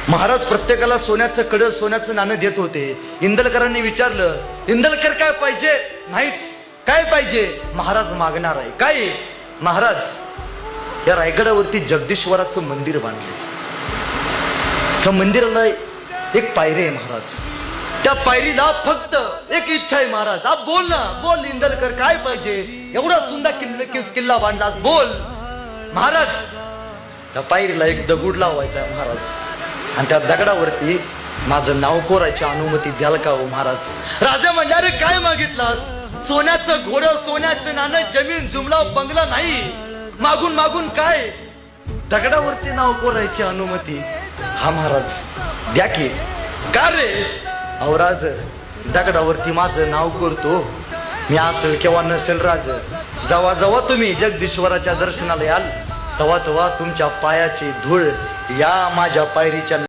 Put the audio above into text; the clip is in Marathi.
महाराज प्रत्येकाला सोन्याचं कडं सोन्याचं नाणं देत होते. इंदलकरांनी विचारलं, इंदलकर काय पाहिजे? नाहीच. काय पाहिजे? महाराज मागणार आहे. काय? महाराज या रायगडावरती जगदीश्वराचं मंदिर बांधले. त्या मंदिराला एक पायरी आहे महाराज. त्या पायरीला फक्त एक इच्छा आहे महाराज. आप बोल ना, बोल इंदलकर काय पाहिजे? एवढा सुंदर किल्ला बांधलास, बोल. महाराज त्या पायरीला एक दगड लावायचा आहे महाराज, आणि त्या दगडावरती माझं नाव कोरायची अनुमती द्याल का हो महाराज? राजा म्हणले, अरे काय मागितलास? सोन्याचं घोडं, सोन्याचं नाणं, जमीन जुमला, बंगला नाही. मागून मागून काय? दगडावरती नाव कोरायची अनुमती. हा महाराज द्या की. का रे? अहो राज, दगडावरती माझं नाव करतो मी, असेल किंवा नसेल राज. जेव्हा जेव्हा तुम्ही जगदीश्वराच्या दर्शनाला याल तेव्हा तेव्हा तुमच्या पायाची धूळ या माझ्या पायरीच्या